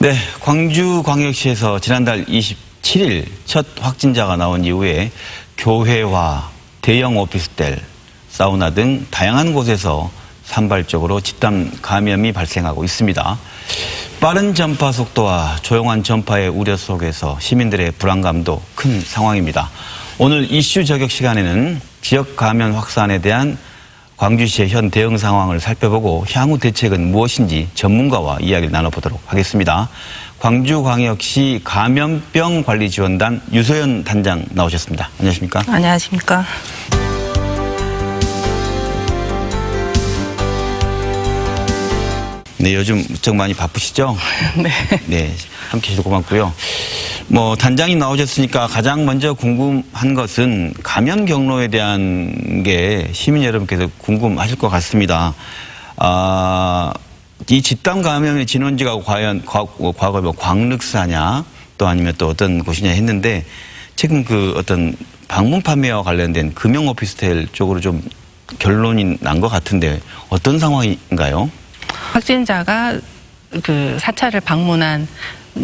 네, 광주광역시에서 지난달 27일 첫 확진자가 나온 이후에 교회와 대형 오피스텔, 사우나 등 다양한 곳에서 산발적으로 집단 감염이 발생하고 있습니다. 빠른 전파 속도와 조용한 전파의 우려 속에서 시민들의 불안감도 큰 상황입니다. 오늘 이슈 저격 시간에는 지역 감염 확산에 대한 광주시의 현 대응 상황을 살펴보고 향후 대책은 무엇인지 전문가와 이야기를 나눠보도록 하겠습니다. 광주광역시 감염병 관리지원단 유소연 단장 나오셨습니다. 안녕하십니까? 안녕하십니까? 네, 요즘 무척 많이 바쁘시죠? 네. 네, 함께 해주셔서 고맙고요. 단장이 나오셨으니까 가장 먼저 궁금한 것은 감염 경로에 대한 게 시민 여러분께서 궁금하실 것 같습니다. 이 집단 감염의 진원지가 과연 과거에 광륵사냐 또 아니면 또 어떤 곳이냐 했는데 지금 그 어떤 방문 판매와 관련된 금융 오피스텔 쪽으로 좀 결론이 난 것 같은데 어떤 상황인가요? 확진자가 그 사찰을 방문한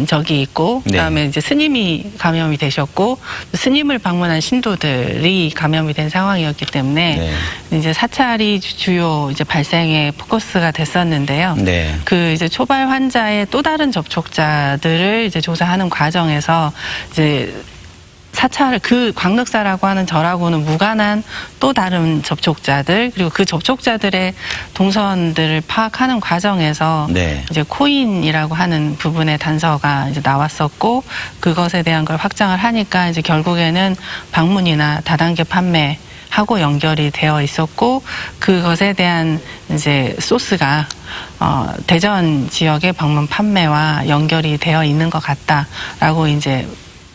적이 있고, 그다음에 이제 스님이 감염이 되셨고, 스님을 방문한 신도들이 감염이 된 상황이었기 때문에 이제 사찰이 주요 이제 발생의 포커스가 됐었는데요. 그 이제 초발 환자의 또 다른 접촉자들을 이제 조사하는 과정에서 이제 사찰을 그 광륵사라고 하는 절하고는 무관한 또 다른 접촉자들 그리고 그 접촉자들의 동선들을 파악하는 과정에서 이제 코인이라고 하는 부분의 단서가 이제 나왔었고 그것에 대한 걸 확장을 하니까 이제 결국에는 방문이나 다단계 판매 하고 연결이 되어 있었고 그것에 대한 이제 소스가 대전 지역의 방문 판매와 연결이 되어 있는 것 같다라고 이제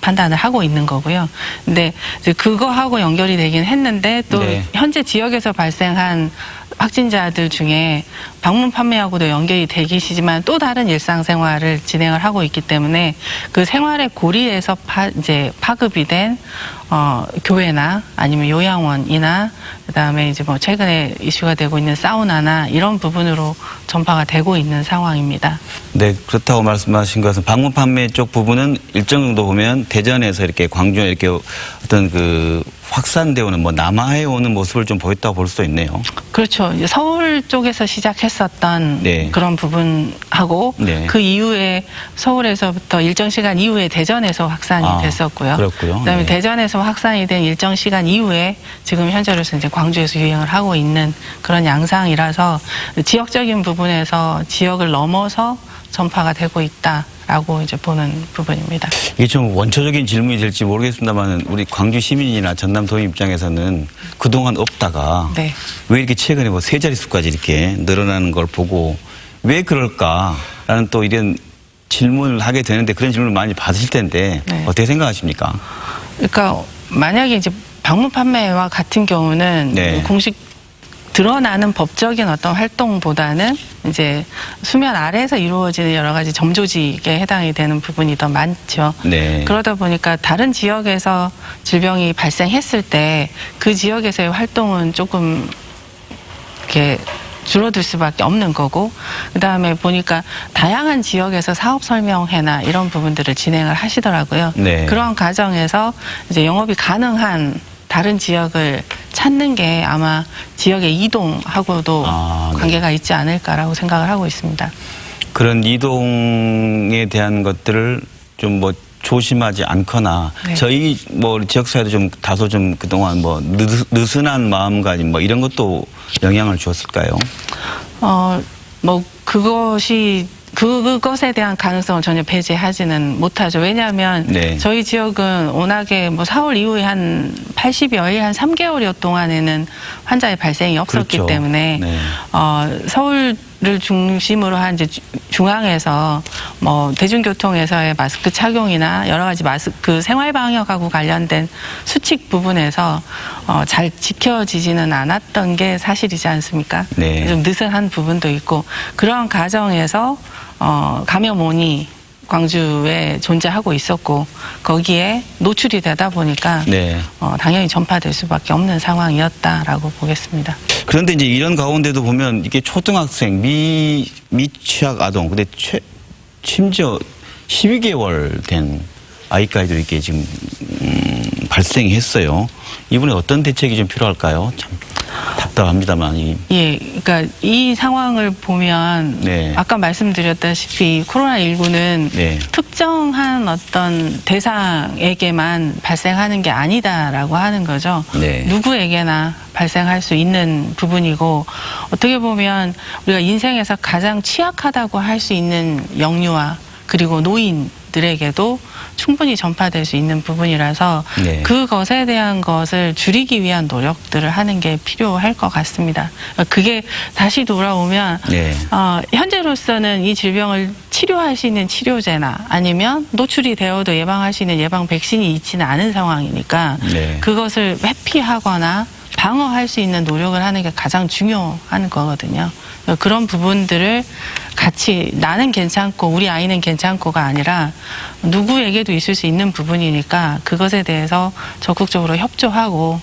판단을 하고 있는 거고요. 근데 이제 그거하고 연결이 되긴 했는데 또 현재 지역에서 발생한 확진자들 중에 방문 판매하고도 연결이 되 계시지만 또 다른 일상생활을 진행을 하고 있기 때문에 그 생활의 고리에서 이제 파급이 된 교회나 아니면 요양원이나 그다음에 이제 최근에 이슈가 되고 있는 사우나나 이런 부분으로 전파가 되고 있는 상황입니다. 네, 그렇다고 말씀하신 것은 방문 판매 쪽 부분은 일정 정도 보면 대전에서 이렇게 광주에 이렇게 어떤 그 확산되어오는 남하에 오는 모습을 좀 보였다고 볼 수도 있네요. 그렇죠. 이제 서울 쪽에서 시작했었던 그런 부분하고 그 이후에 서울에서부터 일정 시간 이후에 대전에서 확산이 됐었고요. 그렇고요. 그다음에 대전에서 확산이 된 일정 시간 이후에 지금 현재로서 이제 광주에서 유행을 하고 있는 그런 양상이라서 지역적인 부분에서 지역을 넘어서 전파가 되고 있다라고 이제 보는 부분입니다. 이게 좀 원초적인 질문이 될지 모르겠습니다만 우리 광주 시민이나 전남 도민 입장에서는 그동안 없다가 왜 이렇게 최근에 세 자릿수까지 이렇게 늘어나는 걸 보고 왜 그럴까라는 또 이런 질문을 하게 되는데 그런 질문을 많이 받으실 텐데 어떻게 생각하십니까? 그러니까 만약에 이제 방문 판매와 같은 경우는 공식 드러나는 법적인 어떤 활동보다는 이제 수면 아래에서 이루어지는 여러 가지 점조직에 해당이 되는 부분이 더 많죠. 그러다 보니까 다른 지역에서 질병이 발생했을 때 그 지역에서의 활동은 조금 이렇게 줄어들 수밖에 없는 거고 그다음에 보니까 다양한 지역에서 사업 설명회나 이런 부분들을 진행을 하시더라고요. 그런 과정에서 이제 영업이 가능한 다른 지역을 찾는 게 아마 지역의 이동하고도 관계가 있지 않을까라고 생각을 하고 있습니다. 그런 이동에 대한 것들을 좀 조심하지 않거나 저희 지역사회도 좀 다소 좀 그동안 느슨한 마음가짐 이런 것도 영향을 주었을까요? 그것에 대한 가능성을 전혀 배제하지는 못하죠. 왜냐하면 저희 지역은 워낙에 4월 이후에 한 80여일, 한 3개월여 동안에는 환자의 발생이 없었기 때문에 서울을 중심으로 한 이제 중앙에서 대중교통에서의 마스크 착용이나 여러 가지 마스크 생활 방역하고 관련된 수칙 부분에서 잘 지켜지지는 않았던 게 사실이지 않습니까? 좀 느슨한 부분도 있고 그런 과정에서 감염원이 광주에 존재하고 있었고 거기에 노출이 되다 보니까 당연히 전파될 수밖에 없는 상황이었다라고 보겠습니다. 그런데 이제 이런 가운데도 보면 이게 초등학생 미취학 아동 근데 심지어 12개월 된 아이까지도 이렇게 지금 발생했어요. 이번에 어떤 대책이 좀 필요할까요? 참 답답합니다만. 예, 그러니까 이 상황을 보면 네. 아까 말씀드렸다시피 코로나19는 네. 특정한 어떤 대상에게만 발생하는 게 아니다라고 하는 거죠. 네. 누구에게나 발생할 수 있는 부분이고 어떻게 보면 우리가 인생에서 가장 취약하다고 할 수 있는 영유아 그리고 노인들에게도 충분히 전파될 수 있는 부분이라서 네. 그것에 대한 것을 줄이기 위한 노력들을 하는 게 필요할 것 같습니다. 그게 다시 돌아오면 네. 현재로서는 이 질병을 치료할 수 있는 치료제나 아니면 노출이 되어도 예방할 수 있는 예방 백신이 있지는 않은 상황이니까 네. 그것을 회피하거나 방어할 수 있는 노력을 하는 게 가장 중요한 거거든요. 그런 부분들을 같이 나는 괜찮고 우리 아이는 괜찮고가 아니라 누구에게도 있을 수 있는 부분이니까 그것에 대해서 적극적으로 협조하고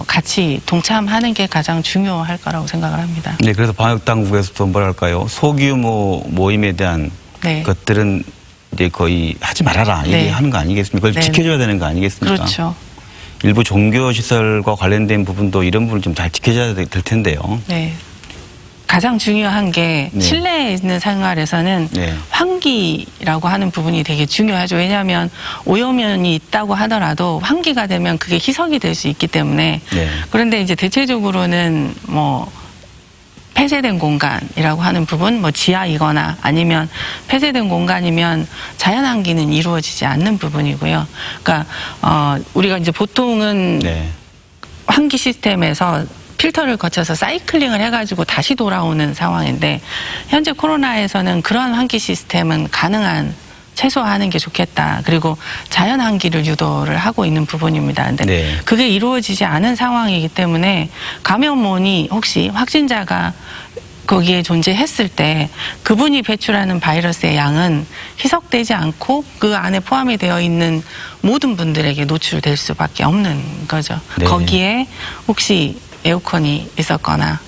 같이 동참하는 게 가장 중요할 거라고 생각을 합니다. 네, 그래서 방역당국에서도 뭐랄까요, 소규모 모임에 대한 네. 것들은 이제 거의 하지 말아라 네. 얘기하는 거 아니겠습니까? 그걸 네. 지켜줘야 되는 거 아니겠습니까? 그렇죠. 일부 종교시설과 관련된 부분도 이런 부분을 좀 잘 지켜줘야 될 텐데요. 네. 가장 중요한 게 네. 실내에 있는 생활에서는 네. 환기라고 하는 부분이 되게 중요하죠. 왜냐하면 오염면이 있다고 하더라도 환기가 되면 그게 희석이 될 수 있기 때문에 네. 그런데 이제 대체적으로는 뭐 폐쇄된 공간이라고 하는 부분, 뭐 지하이거나 아니면 폐쇄된 공간이면 자연 환기는 이루어지지 않는 부분이고요. 그러니까 우리가 이제 보통은 네. 환기 시스템에서 필터를 거쳐서 사이클링을 해가지고 다시 돌아오는 상황인데 현재 코로나에서는 그러한 환기 시스템은 가능한 최소화하는 게 좋겠다. 그리고 자연 환기를 유도를 하고 있는 부분입니다. 근데 네. 그게 이루어지지 않은 상황이기 때문에 감염원이 혹시 확진자가 거기에 존재했을 때 그분이 배출하는 바이러스의 양은 희석되지 않고 그 안에 포함이 되어 있는 모든 분들에게 노출될 수밖에 없는 거죠. 네. 거기에 혹시 에어컨이 있었거나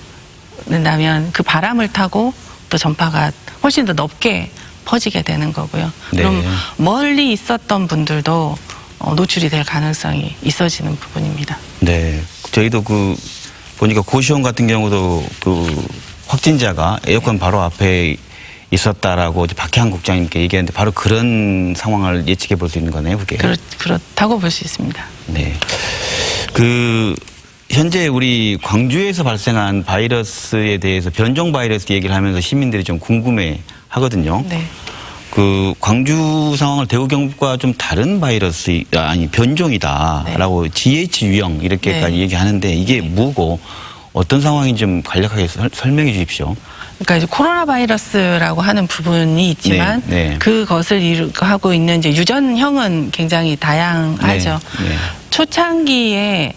된다면 그 바람을 타고 또 전파가 훨씬 더 넓게 퍼지게 되는 거고요. 네. 그럼 멀리 있었던 분들도 노출이 될 가능성이 있어지는 부분입니다. 네. 저희도 보니까 고시원 같은 경우도 확진자가 에어컨 바로 앞에 있었다라고 박혜한 국장님께 얘기했는데 바로 그런 상황을 예측해 볼 수 있는 거네요, 그게. 그렇다고 볼 수 있습니다. 네. 현재 우리 광주에서 발생한 바이러스에 대해서 변종 바이러스 얘기를 하면서 시민들이 좀 궁금해 하거든요. 네. 광주 상황을 대구 경북과 좀 다른 바이러스, 변종이다라고 네. GH 유형 이렇게까지 네. 얘기하는데 이게 뭐고 어떤 상황인지 좀 간략하게 설명해 주십시오. 그러니까 이제 코로나 바이러스라고 하는 부분이 있지만 네, 네. 그것을 하고 있는 이제 유전형은 굉장히 다양하죠. 네, 네. 초창기에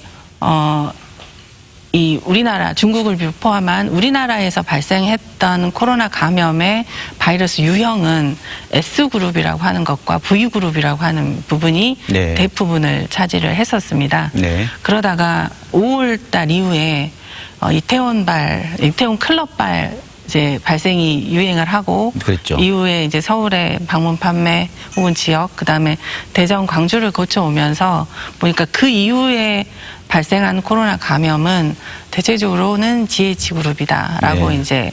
이 우리나라 중국을 포함한 우리나라에서 발생했던 코로나 감염의 바이러스 유형은 S그룹이라고 하는 것과 V그룹이라고 하는 부분이 네. 대부분을 차지를 했었습니다. 네. 그러다가 5월달 이후에 이태원 클럽발 이제 발생이 유행을 하고 그랬죠. 이후에 이제 서울의 방문 판매 혹은 지역 그다음에 대전 광주를 거쳐오면서 보니까 그 이후에 발생한 코로나 감염은 대체적으로는 GH그룹이다라고 네. 이제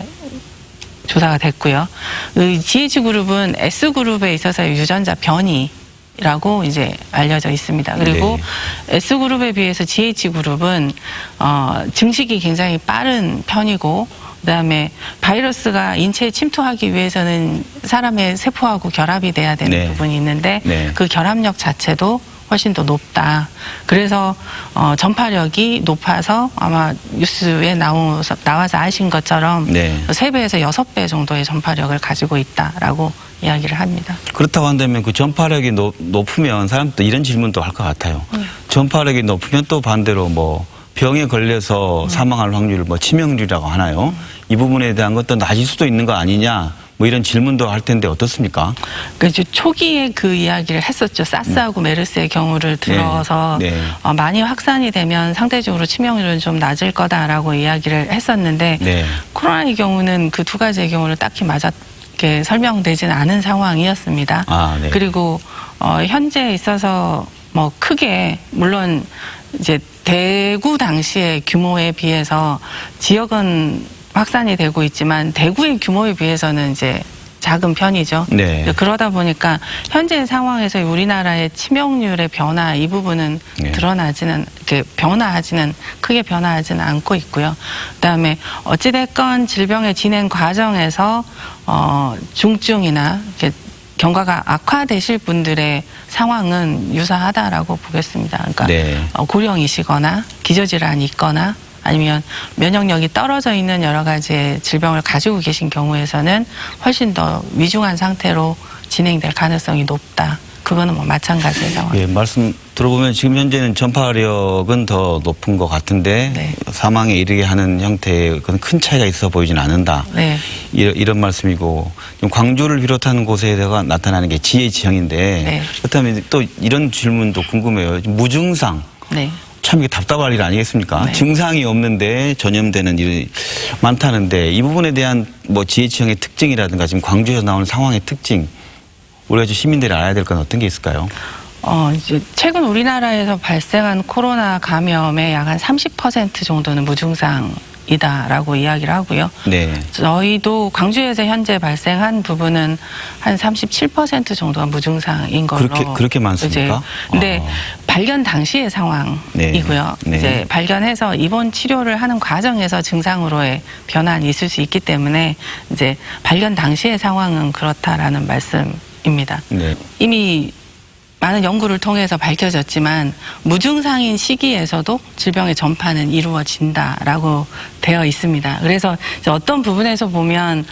조사가 됐고요. 이 GH그룹은 S그룹에 있어서의 유전자 변이라고 이제 알려져 있습니다. 그리고 네. S그룹에 비해서 GH그룹은 증식이 굉장히 빠른 편이고 그다음에 바이러스가 인체에 침투하기 위해서는 사람의 세포하고 결합이 돼야 되는 네. 부분이 있는데 네. 그 결합력 자체도 훨씬 더 높다. 그래서 전파력이 높아서 아마 뉴스에 나와서 아신 것처럼 네. 3배에서 6배 정도의 전파력을 가지고 있다라고 이야기를 합니다. 그렇다고 한다면 그 전파력이 높으면 사람도 이런 질문도 할 것 같아요. 전파력이 높으면 또 반대로 병에 걸려서 사망할 확률을 치명률이라고 하나요? 이 부분에 대한 것도 낮을 수도 있는 거 아니냐? 이런 질문도 할 텐데 어떻습니까? 그러니까 초기에 그 이야기를 했었죠. 사스하고 메르스의 경우를 들어서 네. 네. 많이 확산이 되면 상대적으로 치명률은 좀 낮을 거다라고 이야기를 했었는데 네. 코로나의 경우는 그 두 가지의 경우를 딱히 이렇게 설명되지는 않은 상황이었습니다. 아, 네. 그리고 현재 있어서 뭐 크게 물론 이제 대구 당시의 규모에 비해서 지역은 확산이 되고 있지만 대구의 규모에 비해서는 이제 작은 편이죠. 네. 그러다 보니까 현재 상황에서 우리나라의 치명률의 변화 이 부분은 네. 드러나지는 크게 변화하지는 않고 있고요. 그다음에 어찌됐건 질병의 진행 과정에서 중증이나 이렇게 경과가 악화되실 분들의 상황은 유사하다라고 보겠습니다. 그러니까 네. 고령이시거나 기저질환이 있거나 아니면 면역력이 떨어져 있는 여러 가지의 질병을 가지고 계신 경우에서는 훨씬 더 위중한 상태로 진행될 가능성이 높다. 그거는 뭐 마찬가지의 상황. 예, 말씀 들어보면 지금 현재는 전파력은 더 높은 것 같은데 네. 사망에 이르게 하는 형태의 그런 큰 차이가 있어 보이지는 않는다. 네. 이런 말씀이고 광주를 비롯한 곳에다가 나타나는 게 GH형인데 네. 그렇다면 또 이런 질문도 궁금해요. 무증상. 네. 참 이게 답답할 일 아니겠습니까? 네. 증상이 없는데 전염되는 일이 많다는데 이 부분에 대한 뭐 GH형의 특징이라든가 지금 광주에서 나오는 상황의 특징 우리가 시민들이 알아야 될 건 어떤 게 있을까요? 이제 최근 우리나라에서 발생한 코로나 감염의 약 한 30% 정도는 무증상이다라고 이야기를 하고요. 네. 저희도 광주에서 현재 발생한 부분은 한 37% 정도가 무증상인 걸로. 그렇게 많습니까? 근데 발견 당시의 상황이고요. 네. 네. 이제 발견해서 입원 치료를 하는 과정에서 증상으로의 변화는 있을 수 있기 때문에 이제 발견 당시의 상황은 그렇다라는 말씀입니다. 네. 이미 많은 연구를 통해서 밝혀졌지만 무증상인 시기에서도 질병의 전파는 이루어진다라고 되어 있습니다. 그래서 이제 어떤 부분에서 보면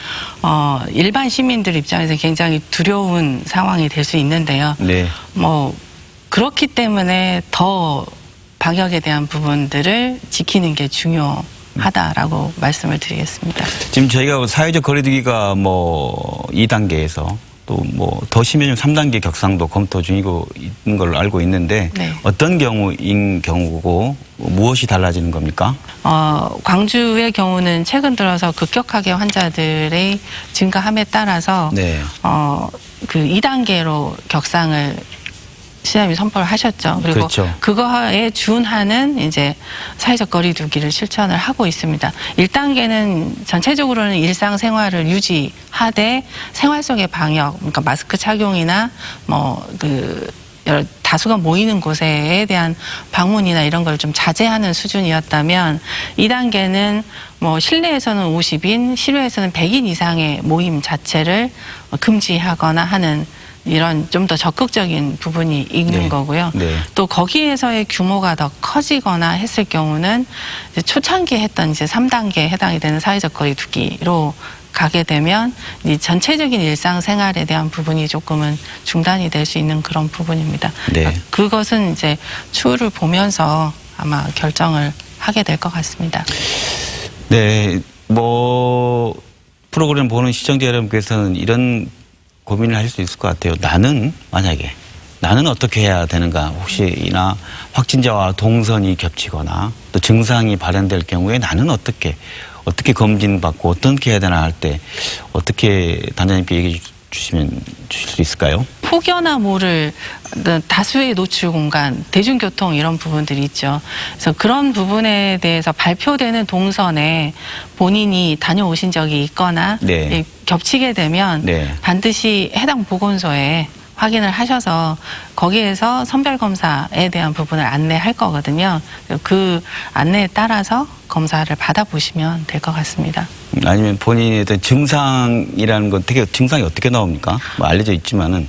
일반 시민들 입장에서 굉장히 두려운 상황이 될 수 있는데요. 네. 뭐 그렇기 때문에 더 방역에 대한 부분들을 지키는 게 중요하다라고 말씀을 드리겠습니다. 지금 저희가 사회적 거리두기가 뭐 2단계에서 또 뭐 더 심해지면 3단계 격상도 검토 중이고 있는 걸로 알고 있는데 네. 어떤 경우인 경우고 무엇이 달라지는 겁니까? 광주의 경우는 최근 들어서 급격하게 환자들의 증가함에 따라서 네. 그 2단계로 격상을 시장님이 선포를 하셨죠. 그리고 그렇죠. 그거에 준하는 이제 사회적 거리두기를 실천을 하고 있습니다. 1단계는 전체적으로는 일상생활을 유지하되 생활 속의 방역, 그러니까 마스크 착용이나 뭐 그 다수가 모이는 곳에 대한 방문이나 이런 걸 좀 자제하는 수준이었다면 2단계는 뭐 실내에서는 50인, 실외에서는 100인 이상의 모임 자체를 금지하거나 하는 이런 좀 더 적극적인 부분이 있는 네. 거고요. 네. 또 거기에서의 규모가 더 커지거나 했을 경우는 이제 초창기에 했던 이제 3단계에 해당이 되는 사회적 거리두기로 가게 되면 이 전체적인 일상생활에 대한 부분이 조금은 중단이 될 수 있는 그런 부분입니다. 네. 그러니까 그것은 이제 추후를 보면서 아마 결정을 하게 될 것 같습니다. 네. 뭐 프로그램 보는 시청자 여러분께서는 이런 고민을 하실 수 있을 것 같아요. 나는 어떻게 해야 되는가? 혹시나 확진자와 동선이 겹치거나 또 증상이 발현될 경우에 나는 어떻게 검진받고 어떻게 해야 되나 할 때 어떻게 단장님께 얘기해 주실 수 있을까요? 혹여나 모를 다수의 노출 공간, 대중교통 이런 부분들이 있죠. 그래서 그런 부분에 대해서 발표되는 동선에 본인이 다녀오신 적이 있거나 네. 겹치게 되면 네. 반드시 해당 보건소에 확인을 하셔서 거기에서 선별검사에 대한 부분을 안내할 거거든요. 그 안내에 따라서 검사를 받아보시면 될 것 같습니다. 아니면 본인의 어떤 증상이라는 건 증상이 어떻게 나옵니까? 뭐 알려져 있지만은.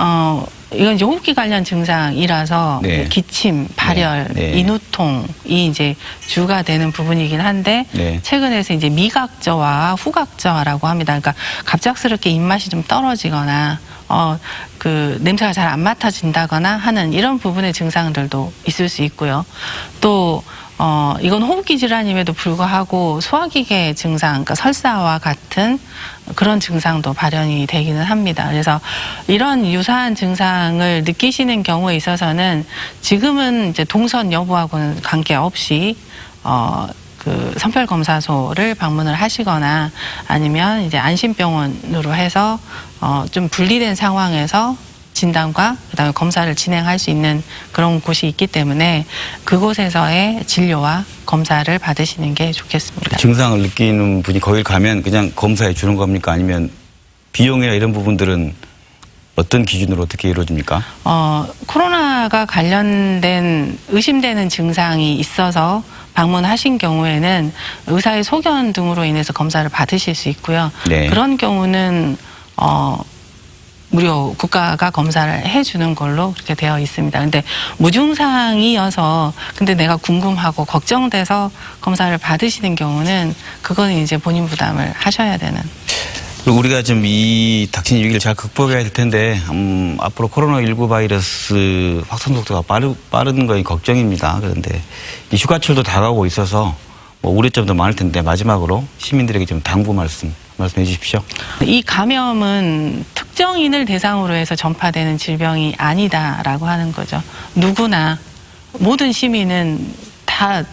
이건 이제 호흡기 관련 증상이라서 네. 기침, 발열, 네. 네. 인후통이 이제 주가 되는 부분이긴 한데 네. 최근에서 이제 미각저와 후각저라고 합니다. 그러니까 갑작스럽게 입맛이 좀 떨어지거나 그 냄새가 잘 안 맡아진다거나 하는 이런 부분의 증상들도 있을 수 있고요. 또 이건 호흡기 질환임에도 불구하고 소화기계 증상, 그러니까 설사와 같은 그런 증상도 발현이 되기는 합니다. 그래서 이런 유사한 증상을 느끼시는 경우에 있어서는 지금은 이제 동선 여부하고는 관계없이 그 선별검사소를 방문을 하시거나 아니면 이제 안심병원으로 해서 좀 분리된 상황에서 진단과 그다음에 검사를 진행할 수 있는 그런 곳이 있기 때문에 그곳에서의 진료와 검사를 받으시는 게 좋겠습니다. 증상을 느끼는 분이 거길 가면 그냥 검사해 주는 겁니까? 아니면 비용이나 이런 부분들은 어떤 기준으로 어떻게 이루어집니까? 코로나가 관련된 의심되는 증상이 있어서 방문하신 경우에는 의사의 소견 등으로 인해서 검사를 받으실 수 있고요. 네. 그런 경우는 무료 국가가 검사를 해주는 걸로 그렇게 되어 있습니다. 근데 무증상이어서 근데 내가 궁금하고 걱정돼서 검사를 받으시는 경우는 그거는 이제 본인 부담을 하셔야 되는. 우리가 지금 이 닥친 위기를 잘 극복해야 될 텐데 앞으로 코로나19 바이러스 확산 속도가 빠른 거에 걱정입니다. 그런데 이 휴가철도 다가오고 있어서 뭐 우려점도 많을 텐데 마지막으로 시민들에게 좀 당부 말씀해 주십시오. 이 감염은 특정인을 대상으로 해서 전파되는 질병이 아니다라고 하는 거죠. 누구나 모든 시민은 다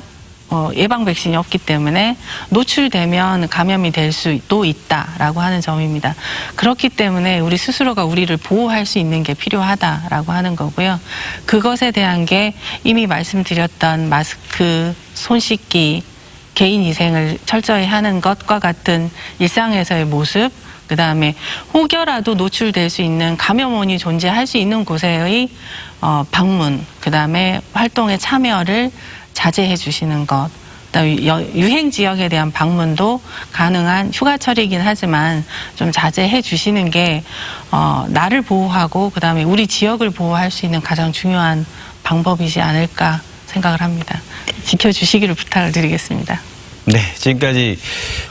예방 백신이 없기 때문에 노출되면 감염이 될 수도 있다라고 하는 점입니다. 그렇기 때문에 우리 스스로가 우리를 보호할 수 있는 게 필요하다라고 하는 거고요. 그것에 대한 게 이미 말씀드렸던 마스크, 손 씻기, 개인 위생을 철저히 하는 것과 같은 일상에서의 모습, 그 다음에 혹여라도 노출될 수 있는 감염원이 존재할 수 있는 곳에의 방문, 그 다음에 활동에 참여를 자제해 주시는 것, 그다음에 유행 지역에 대한 방문도 가능한 휴가철이긴 하지만 좀 자제해 주시는 게 나를 보호하고 그 다음에 우리 지역을 보호할 수 있는 가장 중요한 방법이지 않을까 생각을 합니다. 지켜주시기를 부탁을 드리겠습니다. 네, 지금까지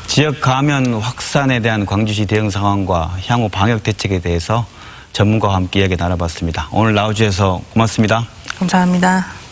지역 감염 확산에 대한 광주시 대응 상황과 향후 방역 대책에 대해서 전문가와 함께 이야기 나눠봤습니다. 오늘 나와주셔서 고맙습니다. 감사합니다.